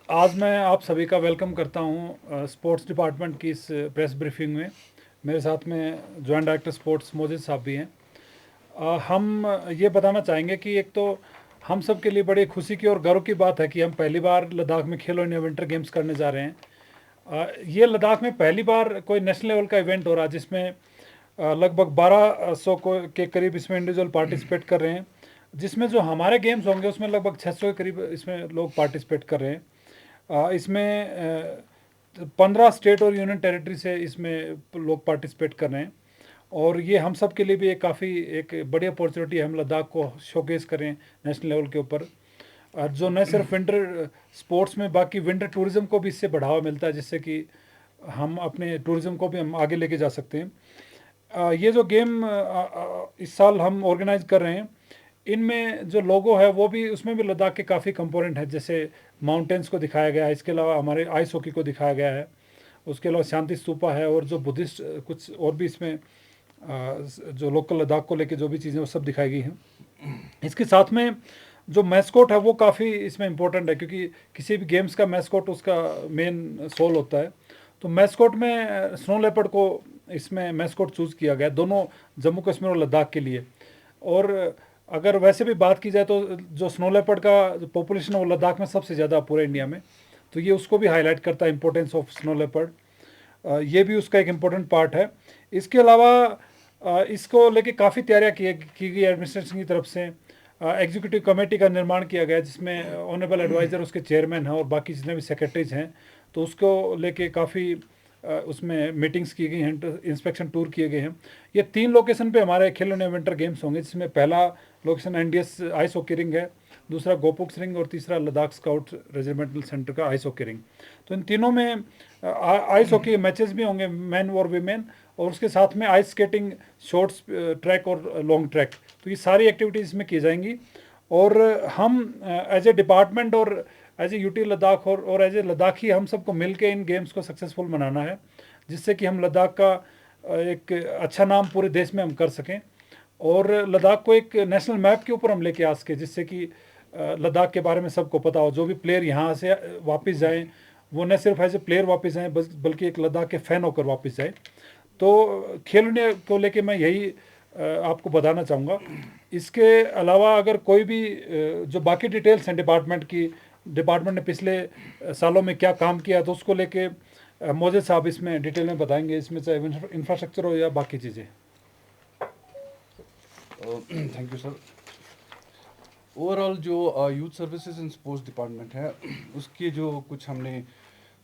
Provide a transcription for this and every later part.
आज मैं आप सभी का वेलकम करता हूं स्पोर्ट्स डिपार्टमेंट की इस प्रेस ब्रीफिंग में। मेरे साथ में जॉइंट डायरेक्टर स्पोर्ट्स मोजिद साहब भी हैं। हम ये बताना चाहेंगे कि एक तो हम सब के लिए बड़ी खुशी की और गर्व की बात है कि हम पहली बार लद्दाख में खेलो इंडिया विंटर गेम्स करने जा रहे हैं। ये लद्दाख में पहली बार कोई नेशनल लेवल का इवेंट हो रहा है जिसमें लगभग 1200 को के करीब इसमें इंडिविजुअल पार्टिसिपेट कर रहे हैं। जिसमें जो हमारे गेम्स होंगे उसमें लगभग 600 के करीब इसमें लोग पार्टिसिपेट कर रहे हैं। इसमें 15 स्टेट और यूनियन टेरिटरी से इसमें लोग पार्टिसिपेट कर रहे हैं। और ये हम सब के लिए भी एक काफ़ी एक बड़ी अपॉर्चुनिटी है, हम लद्दाख को शोकेस करें नेशनल लेवल के ऊपर। जो न सिर्फ विंटर स्पोर्ट्स में, बाकी विंटर टूरिज्म को भी इससे बढ़ावा मिलता है, जिससे कि हम अपने टूरिज्म को भी हम आगे लेके जा सकते हैं। ये जो गेम इस साल हम ऑर्गेनाइज कर रहे हैं, इनमें जो लोगो है वो भी, उसमें भी लद्दाख के काफ़ी कंपोनेंट है। जैसे माउंटेन्स को दिखाया गया है, इसके अलावा हमारे आइस हॉकी को दिखाया गया है, उसके अलावा शांति स्तूपा है, और जो बुद्धिस्ट कुछ और भी इसमें जो लोकल लद्दाख को लेके जो भी चीज़ें वो सब दिखाई गई हैं। इसके साथ में जो मैस्कोट है वो काफ़ी इसमें इम्पोर्टेंट है, क्योंकि किसी भी गेम्स का मैस्कोट उसका मेन सोल होता है। तो मैस्कोट में स्नो लेपर्ड को इसमें मैस्कोट चूज़ किया गया है, दोनों जम्मू कश्मीर और लद्दाख के लिए। और अगर वैसे भी बात की जाए तो जो स्नो लेपर्ड का जो पॉपुलेशन है वो लद्दाख में सबसे ज़्यादा पूरे इंडिया में, तो ये उसको भी हाईलाइट करता है, इंपॉर्टेंस ऑफ स्नो लेपर्ड। ये भी उसका एक इम्पोर्टेंट पार्ट है। इसके अलावा इसको लेके काफ़ी तैयारियां की गई एडमिनिस्ट्रेशन की तरफ से। एग्जीक्यूटिव कमेटी का निर्माण किया गया जिसमें ऑनरेबल एडवाइज़र उसके चेयरमैन हैं और बाकी जितने भी सेक्रेटरीज हैं। तो उसको लेके काफ़ी उसमें मीटिंग्स की गई हैं, इंस्पेक्शन टूर किए गए हैं। ये 3 लोकेशन पे हमारे खेलो इंडिया विंटर गेम्स होंगे, जिसमें पहला location NDS ice hockey ring है, दूसरा गोपुक्स रिंग, और तीसरा लद्दाख स्काउट रेजिमेंटल सेंटर का आइस हॉकी रिंग। तो इन तीनों में आइस हॉकी मैचेस भी होंगे, मेन और वीमेन, और उसके साथ में आइस स्केटिंग, शॉर्ट्स ट्रैक और लॉन्ग ट्रैक। तो ये सारी एक्टिविटीज़ इसमें की जाएंगी। और हम एज ए डिपार्टमेंट और एज ए यूटी लद्दाख और एज ए लद्दाखी, हम सबको मिल के इन गेम्स को सक्सेसफुल बनाना है, जिससे कि हम लद्दाख का एक अच्छा नाम पूरे देश में हम कर सकें, और लद्दाख को एक नेशनल मैप के ऊपर हम लेके आ सकें, जिससे कि लद्दाख के बारे में सबको पता हो। जो भी प्लेयर यहाँ से वापस जाएं, वो न सिर्फ एज ए प्लेयर वापस जाएं, बल्कि एक लद्दाख के फ़ैन होकर वापस जाए। तो खेल इंडिया को लेके मैं यही आपको बताना चाहूँगा। इसके अलावा अगर कोई भी जो बाकी डिटेल्स हैं डिपार्टमेंट की, डिपार्टमेंट ने पिछले सालों में क्या काम किया, तो उसको लेके मोज़ेद साहब इसमें डिटेल में बताएंगे, इसमें चाहे इंफ्रास्ट्रक्चर हो या बाकी चीज़ें। Thank you sir. ओवरऑल जो youth services and sports department है, उसके जो कुछ हमने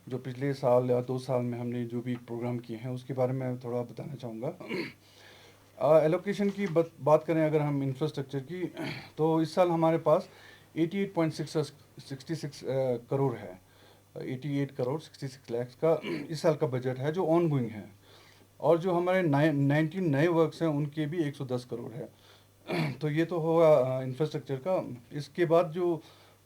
जो पिछले साल या 2 साल में हमने जो भी प्रोग्राम किए हैं उसके बारे में थोड़ा बताना चाहूँगा। एलोकेशन की बात करें अगर हम इंफ्रास्ट्रक्चर की, तो इस साल हमारे पास 88.66 करोड़ है। 88 करोड़ 66 लाख का इस साल का बजट है जो ऑन गोइंग है। और जो हमारे 19 नए वर्क्स हैं उनके भी 110 करोड़ है। तो ये तो होगा इंफ्रास्ट्रक्चर का। इसके बाद जो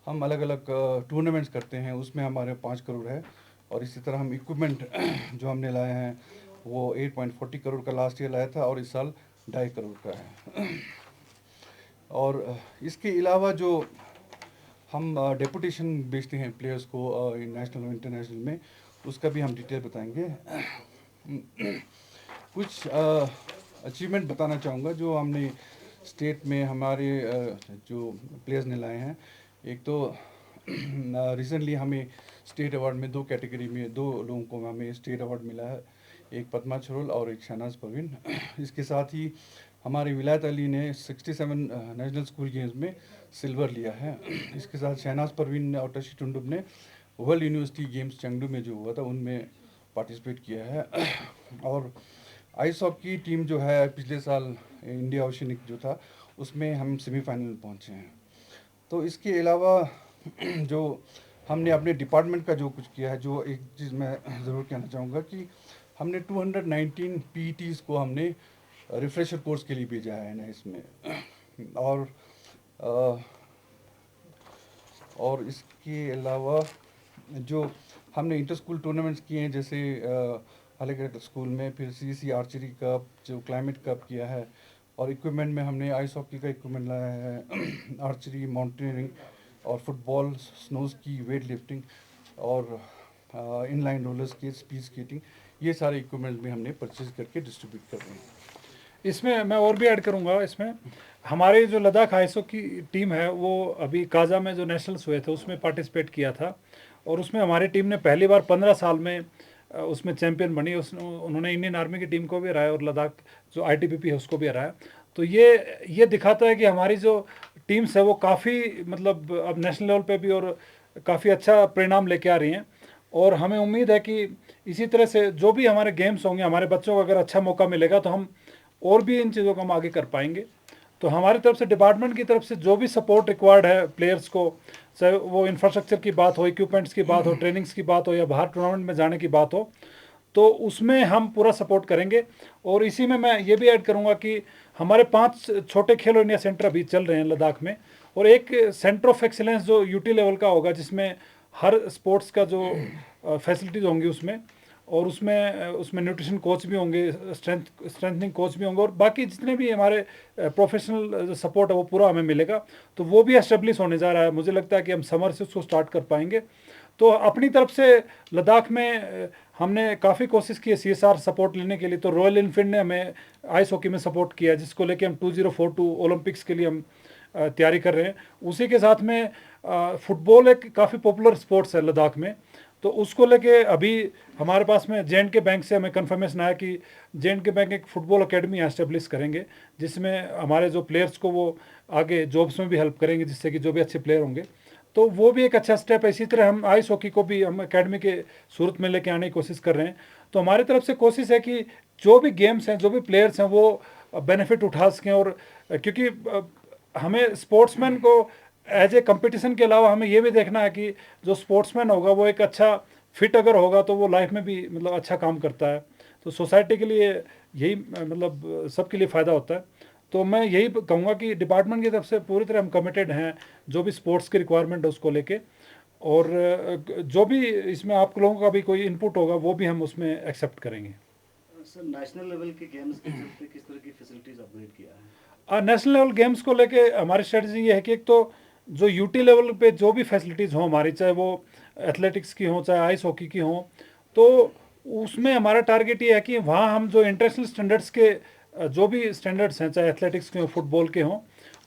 हम अलग अलग टूर्नामेंट्स करते हैं उसमें हमारे 5 करोड़ है। और इसी तरह हम इक्विपमेंट जो हमने लाए हैं वो 8.40 करोड़ का लास्ट ईयर लाया था और इस साल 2.5 करोड़ का है। और इसके अलावा जो हम डेपुटेशन भेजते हैं प्लेयर्स को नेशनल और इंटरनेशनल में, उसका भी हम डिटेल बताएंगे। कुछ अचीवमेंट बताना चाहूँगा जो हमने स्टेट में हमारे जो प्लेयर्स ने लाए हैं। एक तो रिसेंटली हमें स्टेट अवार्ड में 2 कैटेगरी में 2 लोगों को हमें स्टेट अवार्ड मिला है, एक पद्मा छरोल और एक शहनाज परवीन। इसके साथ ही हमारे विलायत अली ने 67 नेशनल स्कूल गेम्स में सिल्वर लिया है। इसके साथ शहनाज परवीन और टशी टुंडुब ने वर्ल्ड यूनिवर्सिटी गेम्स चंगडू में जो हुआ था उनमें पार्टिसिपेट किया है। और आइस हॉकी टीम जो है पिछले साल इंडिया ओशनिक जो था उसमें हम सेमीफाइनल में पहुंचे हैं। तो इसके अलावा जो हमने अपने डिपार्टमेंट का जो कुछ किया है, जो एक चीज़ मैं ज़रूर कहना चाहूँगा कि हमने 219 पीईटीज़ को हमने रिफ्रेशर कोर्स के लिए भेजा है ना इसमें। और इसके अलावा जो हमने इंटर स्कूल टूर्नामेंट्स किए हैं, जैसे अलग अलग स्कूल में, फिर सीसी आर्चरी कप, जो क्लाइमेट कप किया है। और इक्विपमेंट में हमने आइस हॉकी का इक्विपमेंट लाया है, आर्चरी, माउंटेनियरिंग और फुटबॉल, स्नोज की, वेट लिफ्टिंग। और inline roller skate, speed skating, ये सारे इक्विपमेंट भी हमने परचेज करके डिस्ट्रीब्यूट कर रहे हैं। इसमें मैं और भी ऐड करूंगा, इसमें हमारे जो लद्दाख आईएसओ की टीम है वो अभी काजा में जो नेशनल्स हुए थे उसमें पार्टिसिपेट किया था, और उसमें हमारी टीम ने पहली बार 15 साल में उसमें चैंपियन बनी। उन्होंने इंडियन आर्मी की टीम को भी हराया और लद्दाख जो आईटीबीपी है उसको भी हराया। तो ये दिखाता है कि हमारी जो टीम्स है वो काफ़ी मतलब अब नेशनल लेवल पे भी और काफ़ी अच्छा परिणाम लेके आ रही हैं। और हमें उम्मीद है कि इसी तरह से जो भी हमारे गेम्स होंगे, हमारे बच्चों को अगर अच्छा मौका मिलेगा तो हम और भी इन चीज़ों को हम आगे कर पाएंगे। तो हमारी तरफ से, डिपार्टमेंट की तरफ से जो भी सपोर्ट रिक्वायर्ड है प्लेयर्स को, चाहे वो इंफ्रास्ट्रक्चर की बात हो, इक्विपमेंट्स की बात हो, ट्रेनिंग्स की बात हो, या बाहर टूर्नामेंट में जाने की बात हो, तो उसमें हम पूरा सपोर्ट करेंगे। और इसी में मैं ये भी ऐड करूँगा कि हमारे 5 छोटे खेलो इंडिया सेंटर अभी चल रहे हैं लद्दाख में, और एक सेंटर ऑफ एक्सीलेंस जो यूटी लेवल का होगा जिसमें हर स्पोर्ट्स का जो फैसिलिटीज़ होंगी उसमें, और उसमें न्यूट्रिशन कोच भी होंगे, स्ट्रेंथनिंग कोच भी होंगे, और बाकी जितने भी हमारे प्रोफेशनल सपोर्ट है वो पूरा हमें मिलेगा। तो वो भी एस्टेब्लिश होने जा रहा है, मुझे लगता है कि हम समर से उसको स्टार्ट कर पाएंगे। तो अपनी तरफ से लद्दाख में हमने काफ़ी कोशिश की है सीएसआर सपोर्ट लेने के लिए। तो रॉयल इनफील्ड ने हमें आइस हॉकी में सपोर्ट किया, जिसको लेके हम 2042 ओलंपिक्स के लिए हम तैयारी कर रहे हैं। उसी के साथ में फुटबॉल एक काफ़ी पॉपुलर स्पोर्ट्स है लद्दाख में, तो उसको लेके अभी हमारे पास में जे बैंक से हमें कंफर्मेशन आया कि जे बैंक एक फ़ुटबॉल अकेडमी एस्टेब्लिश करेंगे, जिसमें हमारे जो प्लेयर्स को वो आगे जॉब्स में भी हेल्प करेंगे, जिससे कि जो भी अच्छे प्लेयर होंगे। तो वो भी एक अच्छा स्टेप है। इसी तरह हम आइस हॉकी को भी हम एकेडमी के सूरत में लेके आने की कोशिश कर रहे हैं। तो हमारी तरफ से कोशिश है कि जो भी गेम्स हैं, जो भी प्लेयर्स हैं, वो बेनिफिट उठा सकें। और क्योंकि हमें स्पोर्ट्समैन को एज ए कंपटीशन के अलावा हमें ये भी देखना है कि जो स्पोर्ट्समैन होगा वो एक अच्छा फिट अगर होगा तो वो लाइफ में भी मतलब अच्छा काम करता है। तो सोसाइटी के लिए यही मतलब सबके लिए फ़ायदा होता है। तो मैं यही कहूँगा कि डिपार्टमेंट की तरफ से पूरी तरह हम कमिटेड हैं जो भी स्पोर्ट्स की रिक्वायरमेंट है उसको लेके। और जो भी इसमें आप लोगों का भी कोई इनपुट होगा वो भी हम उसमें एक्सेप्ट करेंगे। सर, नेशनल लेवल के गेम्स के चलते किस तरह की फैसिलिटीज अपग्रेड किया है? नेशनल लेवल गेम्स को लेके हमारी स्ट्रेटजी ये है कि एक तो जो यूटी लेवल पे जो भी फैसिलिटीज़ हों हमारी, चाहे वो एथलेटिक्स की हों चाहे आइस हॉकी की हों, तो उसमें हमारा टारगेट ये है कि वहाँ हम जो इंटरनेशनल स्टैंडर्ड्स के जो भी स्टैंडर्ड्स हैं, चाहे एथलेटिक्स के हों फुटबॉल के हों,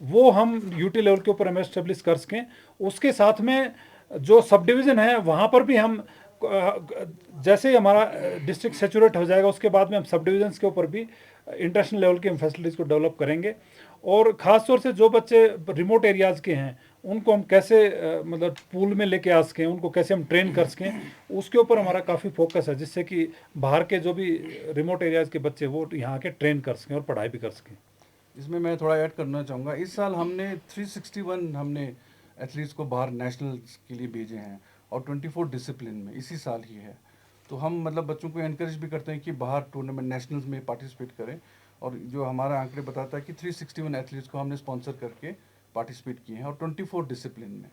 वो हम यूटी लेवल के ऊपर हम एस्टेब्लिश कर सकें। उसके साथ में जो सब डिवीज़न है वहाँ पर भी हम जैसे ही हमारा डिस्ट्रिक्ट सेचुरेट हो जाएगा उसके बाद में हम सब डिविजन्स के ऊपर भी इंटरनेशनल लेवल की हम फैसिलिटीज़ को डेवलप करेंगे। और ख़ास तौर से जो बच्चे रिमोट एरियाज़ के हैं उनको हम कैसे मतलब पूल में लेके आ सकें, उनको कैसे हम ट्रेन कर सकें, उसके ऊपर हमारा काफ़ी फोकस है, जिससे कि बाहर के जो भी रिमोट एरियाज़ के बच्चे वो यहाँ के ट्रेन कर सकें और पढ़ाई भी कर सकें। इसमें मैं थोड़ा ऐड करना चाहूँगा, इस साल हमने 361 हमने एथलीट्स को बाहर नेशनल्स के लिए भेजे हैं और 24 डिसिप्लिन में इसी साल ही है। तो हम मतलब बच्चों को एनकरेज भी करते हैं कि बाहर टूर्नामेंट नेशनल्स में पार्टिसिपेट करें, और जो हमारा आंकड़े बताता है कि 361 एथलीट्स को हमने स्पॉन्सर करके पार्टिसिपेट किए हैं और 24 डिसिप्लिन में।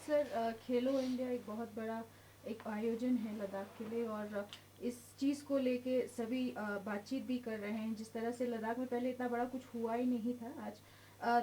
सर, खेलो इंडिया एक बहुत बड़ा एक आयोजन है लद्दाख के लिए, और इस चीज़ को लेके सभी बातचीत भी कर रहे हैं। जिस तरह से लद्दाख में पहले इतना बड़ा कुछ हुआ ही नहीं था आज,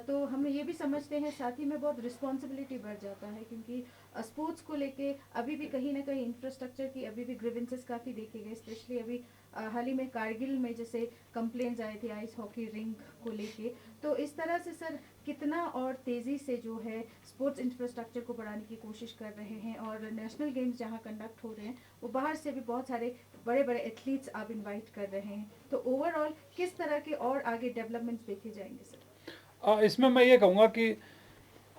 तो हम ये भी समझते हैं, साथ ही में बहुत रिस्पॉन्सिबिलिटी बढ़ जाता है, क्योंकि स्पोर्ट्स को लेके अभी भी कहीं ना कहीं इंफ्रास्ट्रक्चर की अभी भी ग्रीवेंसेस काफ़ी देखे गए। स्पेशली अभी हाल ही में कारगिल में जैसे कंप्लेंट्स आए थे आइस हॉकी रिंग को लेके। तो इस तरह से सर कितना और तेज़ी से जो है स्पोर्ट्स इंफ्रास्ट्रक्चर को बढ़ाने की कोशिश कर रहे हैं, और नेशनल गेम्स जहाँ कंडक्ट हो रहे हैं वो बाहर से भी बहुत सारे बड़े बड़े एथलीट्स आप इनवाइट कर रहे हैं। तो ओवरऑल किस तरह के और आगे डेवलपमेंट्स देखे जाएंगे सर? इसमें मैं ये कहूँगा कि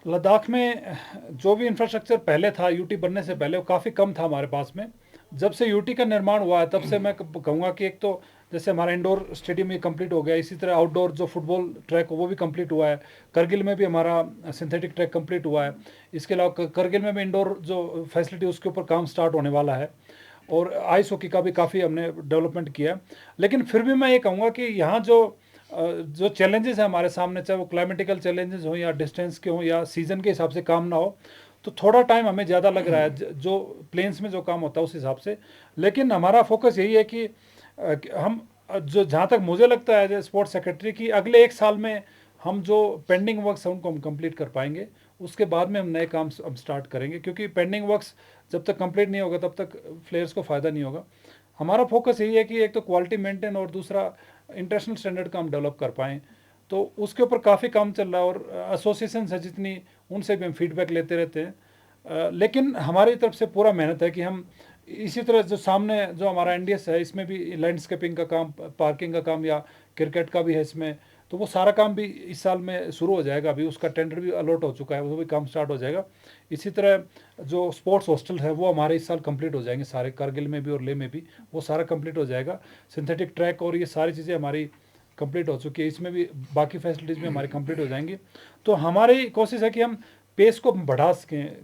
लद्दाख में जो भी इंफ्रास्ट्रक्चर पहले था यूटी बनने से पहले वो काफ़ी कम था हमारे पास में। जब से यूटी का निर्माण हुआ है तब से मैं कहूँगा कि एक तो जैसे हमारा इंडोर स्टेडियम ये कंप्लीट हो गया, इसी तरह आउटडोर जो फुटबॉल ट्रैक हो वो भी कंप्लीट हुआ है। करगिल में भी हमारा सिंथेटिक ट्रैक कंप्लीट हुआ है। इसके अलावा करगिल में भी इंडोर जो फैसिलिटी उसके ऊपर काम स्टार्ट होने वाला है, और आइस हॉकी का भी काफ़ी हमने डेवलपमेंट किया। लेकिन फिर भी मैं ये कहूँगा कि यहाँ जो चैलेंजेस हैं हमारे सामने, चाहे वो क्लाइमेटिकल चैलेंजेस हों या डिस्टेंस के हों या सीज़न के हिसाब से काम ना हो, तो थोड़ा टाइम हमें ज़्यादा लग रहा है जो प्लेन्स में जो काम होता है उस हिसाब से। लेकिन हमारा फोकस यही है कि हम जो जहाँ तक मुझे लगता है एज ए स्पोर्ट्स सेक्रेटरी कि अगले 1 साल में हम जो पेंडिंग वर्क्स हैं उनको हम कंप्लीट कर पाएंगे, उसके बाद में हम नए काम अब स्टार्ट करेंगे, क्योंकि पेंडिंग वर्क्स जब तक कंप्लीट नहीं होगा तब तक प्लेयर्स को फ़ायदा नहीं होगा। हमारा फोकस यही है कि एक तो क्वालिटी मेंटेन और दूसरा इंटरनेशनल स्टैंडर्ड का हम डेवलप कर पाएँ। तो उसके ऊपर काफ़ी काम चल रहा है और एसोसिएशन है जितनी, उनसे भी हम फीडबैक लेते रहते हैं। लेकिन हमारी तरफ से पूरा मेहनत है कि हम इसी तरह जो सामने जो हमारा एनडीएस है इसमें भी लैंडस्केपिंग का काम, पार्किंग का काम या क्रिकेट का भी है इसमें, तो वो सारा काम भी इस साल में शुरू हो जाएगा। अभी उसका टेंडर भी अलॉट हो चुका है, वो भी काम स्टार्ट हो जाएगा। इसी तरह जो स्पोर्ट्स हॉस्टल है वो हमारे इस साल कंप्लीट हो जाएंगे सारे, कारगिल में भी और लेह में भी वो सारा कंप्लीट हो जाएगा। सिंथेटिक ट्रैक और ये सारी चीज़ें हमारी कंप्लीट हो चुकी है, इसमें भी बाकी फैसिलिटीज़ भी हमारी कंप्लीट हो जाएंगी। तो हमारी कोशिश है कि हम पेस को बढ़ा सकें,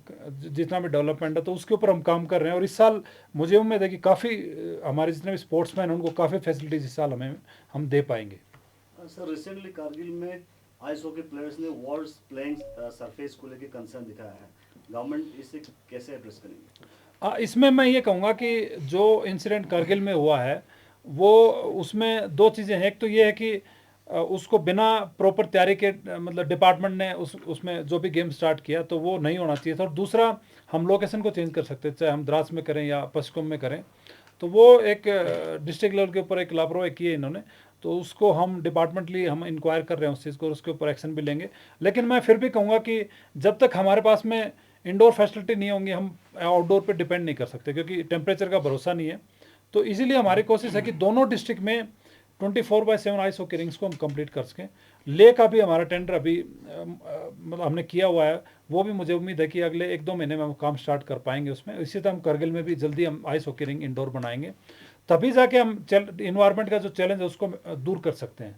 जितना भी डेवलपमेंट है तो उसके ऊपर हम काम कर रहे हैं। और इस साल मुझे उम्मीद है कि काफ़ी हमारे जितने भी स्पोर्ट्समैन हैं उनको काफ़ी फैसिलिटीज़ इस साल हम दे पाएंगे। सर रिसेंटली कारगिल में आइस हॉकी प्लेयर्स ने वर्ल्ड प्लेइंग सरफेस को लेकर कंसर्न दिखाया है, गवर्नमेंट इसे कैसे एड्रेस करेंगे? इसमें मैं ये कहूँगा कि जो इंसिडेंट कारगिल में हुआ है वो, उसमें दो चीज़ें हैं। एक तो ये है कि उसको बिना प्रॉपर तैयारी के मतलब डिपार्टमेंट ने उसमें जो भी गेम स्टार्ट किया तो वो नहीं होना चाहिए था। और दूसरा, हम लोकेशन को चेंज कर सकते हैं, चाहे हम द्रास में करें या पश्चिम में करें। तो वो एक डिस्ट्रिक्ट लेवल के ऊपर एक लापरवाही की है इन्होंने, तो उसको हम डिपार्टमेंटली हम इंक्वायर कर रहे हैं उस चीज़ को, और उसके ऊपर एक्शन भी लेंगे। लेकिन मैं फिर भी कहूँगा कि जब तक हमारे पास में इंडोर फैसिलिटी नहीं होंगी हम आउटडोर पे डिपेंड नहीं कर सकते, क्योंकि टेम्परेचर का भरोसा नहीं है। तो इसीलिए हमारी कोशिश है कि दोनों डिस्ट्रिक्ट में 24/7 आइस हॉकी रिंग्स को हम कंप्लीट कर सकें। ले का भी हमारा टेंडर अभी मतलब हमने किया हुआ है, वो भी मुझे उम्मीद है कि अगले 1-2 महीने में हम काम स्टार्ट कर पाएंगे उसमें। इसी तरह हम करगिल में भी जल्दी हम आइस हॉकी रिंग इंडोर बनाएंगे, तभी जाके हम इन्वायरमेंट का जो चैलेंज है उसको दूर कर सकते हैं।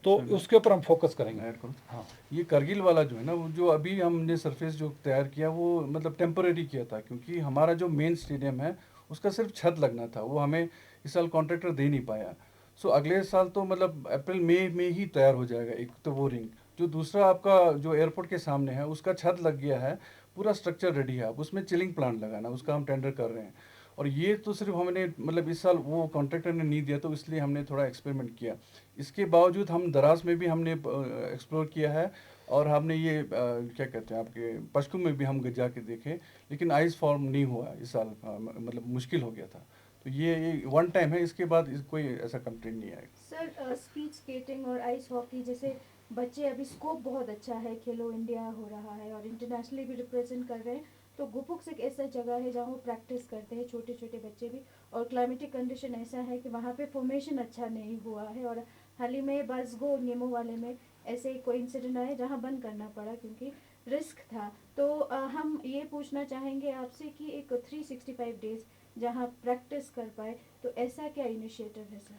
तो उसके ऊपर हम फोकस करेंगे। हाँ, ये करगिल वाला जो है ना, वो जो अभी हमने सरफेस जो तैयार किया वो मतलब टेम्परेरी किया था, क्योंकि हमारा जो मेन स्टेडियम है उसका सिर्फ छत लगना था, वो हमें इस साल कॉन्ट्रैक्टर दे नहीं पाया। सो अगले साल तो मतलब अप्रैल मई में ही तैयार हो जाएगा एक तो वो रिंग। जो दूसरा आपका जो एयरपोर्ट के सामने है उसका छत लग गया है, पूरा स्ट्रक्चर रेडी है, अब उसमें चिलिंग प्लांट लगाना, उसका हम टेंडर कर रहे हैं। और ये तो सिर्फ हमने मतलब इस साल वो कॉन्ट्रैक्टर ने नहीं दिया तो इसलिए हमने थोड़ा एक्सपेरिमेंट किया। इसके बावजूद हम दराज में भी हमने एक्सप्लोर किया है, और हमने ये क्या कहते हैं आपके पश्चिम में भी हम जाके देखे, लेकिन आइस फॉर्म नहीं हुआ इस साल, मतलब मुश्किल हो गया था। तो ये वन टाइम है, इसके बाद कोई ऐसा कंप्लेंट नहीं आएगा। सर स्पीड स्केटिंग और आइस हॉकी जैसे बच्चे, अभी स्कोप बहुत अच्छा है, खेलो इंडिया हो रहा है और इंटरनेशनली भी रिप्रेजेंट कर रहे हैं। तो गुपुक्स एक ऐसा जगह है जहाँ वो प्रैक्टिस करते हैं, छोटे छोटे बच्चे भी। और क्लाइमेटिक कंडीशन ऐसा है कि वहाँ पे फॉर्मेशन अच्छा नहीं हुआ है। और हाल ही में बसगो नीमो वाले में ऐसे कोई इंसिडेंट आया जहाँ बंद करना पड़ा क्योंकि रिस्क था। तो हम ये पूछना चाहेंगे आपसे कि एक 365 डेज जहाँ प्रैक्टिस कर पाए, तो ऐसा क्या इनिशिएटिव है सर?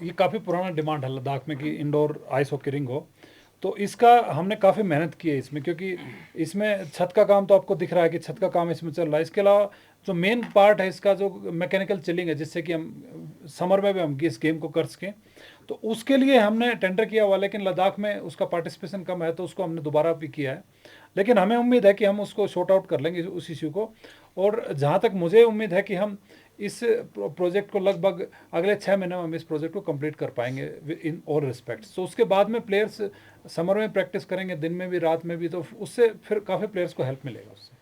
ये काफ़ी पुराना डिमांड है लद्दाख में कि इंडोर आइस हॉकी रिंग हो। तो इसका हमने काफ़ी मेहनत की है इसमें, क्योंकि इसमें छत का काम तो आपको दिख रहा है कि छत का काम इसमें चल रहा है। इसके अलावा जो मेन पार्ट है इसका, जो मैकेनिकल चिलिंग है, जिससे कि हम समर में भी हम इस गेम को कर सकें, तो उसके लिए हमने टेंडर किया हुआ। लेकिन लद्दाख में उसका पार्टिसिपेशन कम है तो उसको हमने दोबारा भी किया है। लेकिन हमें उम्मीद है कि हम उसको शॉर्ट आउट कर लेंगे उस इश्यू को। और जहाँ तक मुझे उम्मीद है कि हम इस प्रोजेक्ट को लगभग अगले 6 महीने में हम इस प्रोजेक्ट को कंप्लीट कर पाएंगे इन ऑल रिस्पेक्ट्स। तो उसके बाद में प्लेयर्स समर में प्रैक्टिस करेंगे, दिन में भी रात में भी, तो उससे फिर काफ़ी प्लेयर्स को हेल्प मिलेगा उससे।